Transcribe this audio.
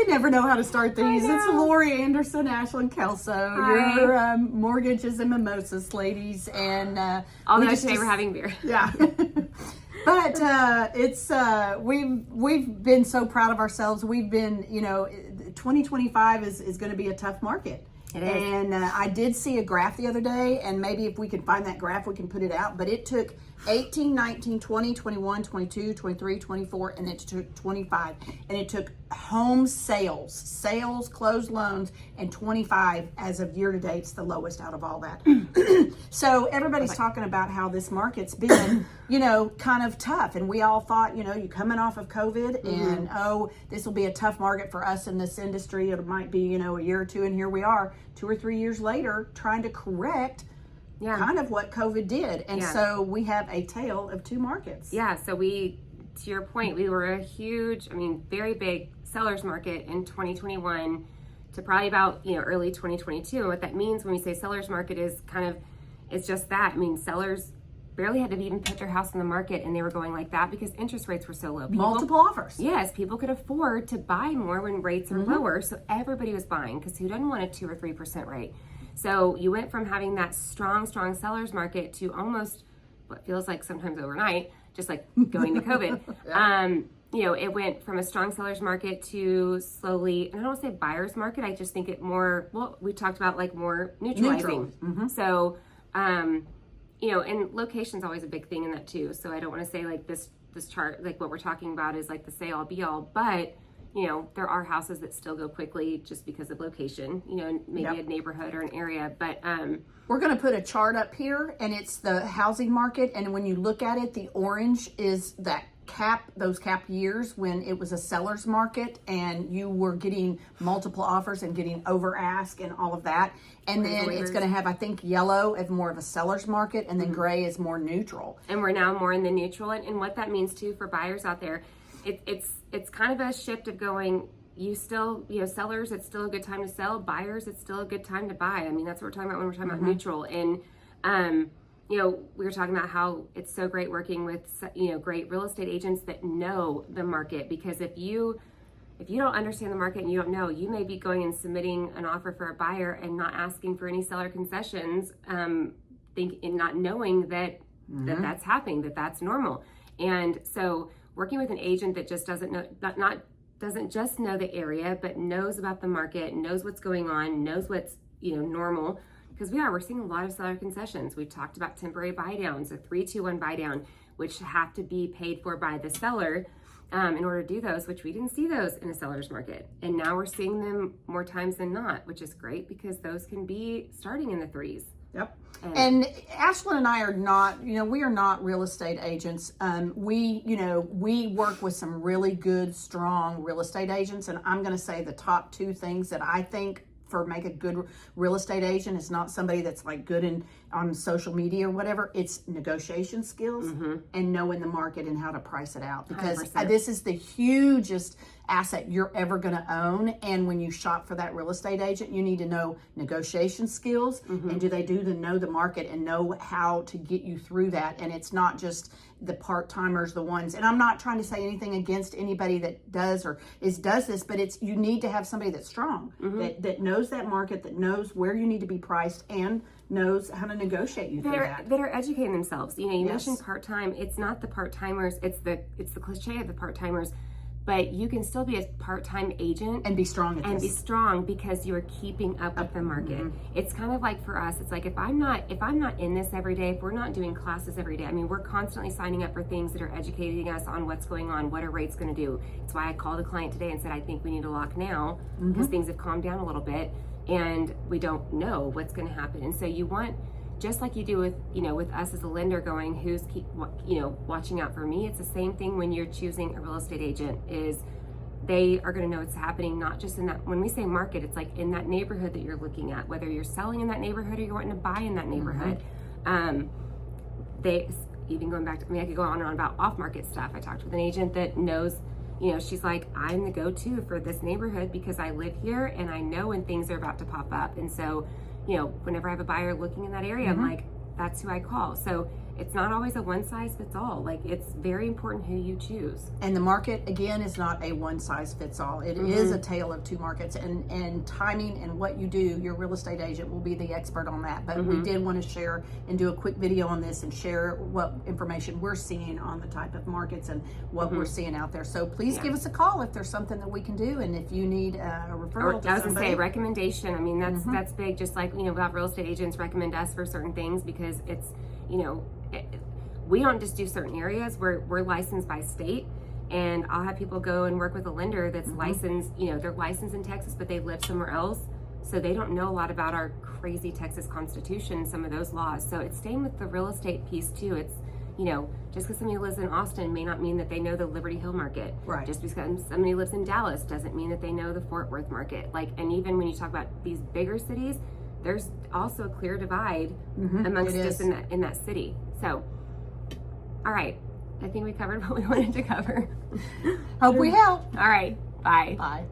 We never know how to start these. It's Lori Anderson, Ashland Kelso, your mortgages and mimosas ladies, and although today we're having beer. Yeah. But we've been so proud of ourselves. We've been, 2025 is going to be a tough market. It is. And I did see a graph the other day, and maybe if we can find that graph, we can put it out. But it took 18, 19, 20, 21, 22, 23, 24, and it took 25. And it took home sales, closed loans, and 25 as of year to date. It's the lowest out of all that. So everybody's talking about how this market's been, kind of tough. And we all thought, you coming off of COVID and, this will be a tough market for us in this industry. It might be, a year or two, and here we are 2 or 3 years later trying to correct kind of what COVID did. And so we have a tale of two markets. Yeah. So to your point, we were a huge, very big seller's market in 2021 to probably about, early 2022. And what that means when we say seller's market is it's just that. Sellers barely had to even put their house on the market, and they were going like that because interest rates were so low. Multiple offers. Yes, people could afford to buy more when rates are lower. So everybody was buying, because who doesn't want a 2 or 3% rate? So you went from having that strong seller's market to almost what feels like sometimes overnight, just like going to COVID. It went from a strong seller's market to slowly, and I don't want to say buyer's market, I just think it more, we talked about like more neutralizing. So, and location's always a big thing in that too. So I don't want to say like this chart, like what we're talking about is like the say all be all, but there are houses that still go quickly just because of location, maybe a neighborhood or an area, but we're going to put a chart up here, and it's the housing market. And when you look at it, the orange is those cap years when it was a seller's market and you were getting multiple offers and getting over ask and all of that. And then it's going to have, I think, yellow as more of a seller's market, and then gray is more neutral. And we're now more in the neutral. And what that means too for buyers out there, it's kind of a shift of going, you still, sellers, it's still a good time to sell. Buyers, it's still a good time to buy. That's what we're talking about when we're talking about neutral. And, we were talking about how it's so great working with, great real estate agents that know the market, because if you don't understand the market and you don't know, you may be going and submitting an offer for a buyer and not asking for any seller concessions, and not knowing that that's happening, that's normal. And so working with an agent that just doesn't know, doesn't just know the area, but knows about the market, knows what's going on, knows what's normal, because we're seeing a lot of seller concessions. We've talked about temporary buy downs, a 3-2-1 buy down, which have to be paid for by the seller in order to do those, which we didn't see those in a seller's market. And now we're seeing them more times than not, which is great because those can be starting in the 3s. Yep. And Ashland and I are not, we are not real estate agents. We work with some really good, strong real estate agents. And I'm going to say the top 2 things that I think make a good real estate agent is not somebody that's like good on social media or whatever. It's negotiation skills and knowing the market and how to price it out, because 100%. This is the hugest asset you're ever going to own. And when you shop for that real estate agent, you need to know negotiation skills and do they know the market and know how to get you through that. And it's not just the part-timers, the ones, and I'm not trying to say anything against anybody that does this, but you need to have somebody that's strong, that knows that market, that knows where you need to be priced and knows how to negotiate you through that. That are educating themselves. You mentioned part-time. It's not the part-timers, it's the cliche of the part-timers. But you can still be a part-time agent and be strong at and this. Be strong because you are keeping up with the market. It's kind of like for us, it's like if I'm not in this every day, if we're not doing classes every day, we're constantly signing up for things that are educating us on what's going on, what are rates going to do. It's why I called a client today and said, I think we need to lock now because things have calmed down a little bit and we don't know what's going to happen. And so you want, just like you do with, with us as a lender going, who's watching out for me. It's the same thing when you're choosing a real estate agent, is they are going to know what's happening, not just in that, when we say market, it's like in that neighborhood that you're looking at, whether you're selling in that neighborhood or you're wanting to buy in that neighborhood. They, even going back to, I could go on and on about off-market stuff. I talked with an agent that knows, she's like, I'm the go-to for this neighborhood because I live here and I know when things are about to pop up. And so, whenever I have a buyer looking in that area, I'm like, that's who I call. So it's not always a one size fits all. Like, it's very important who you choose. And the market, again, is not a one size fits all. It is a tale of two markets, and timing and what you do, your real estate agent will be the expert on that. But we did want to share and do a quick video on this and share what information we're seeing on the type of markets and what we're seeing out there. So please give us a call if there's something that we can do, and if you need a referral to I was gonna somebody. say recommendation. I mean, that's big. Just like, you know, we have real estate agents recommend us for certain things because it's, you know, we don't just do certain areas. We're licensed by state, and I'll have people go and work with a lender that's licensed. You know, they're licensed in Texas, but they live somewhere else, so they don't know a lot about our crazy Texas Constitution, some of those laws. So it's staying with the real estate piece too. It's, you know, just because somebody lives in Austin may not mean that they know the Liberty Hill market. Right. Just because somebody lives in Dallas doesn't mean that they know the Fort Worth market. Like, and even when you talk about these bigger cities, there's also a clear divide amongst it just is. in that city. So, all right, I think we covered what we wanted to cover. Hope we help. All right, bye. Bye.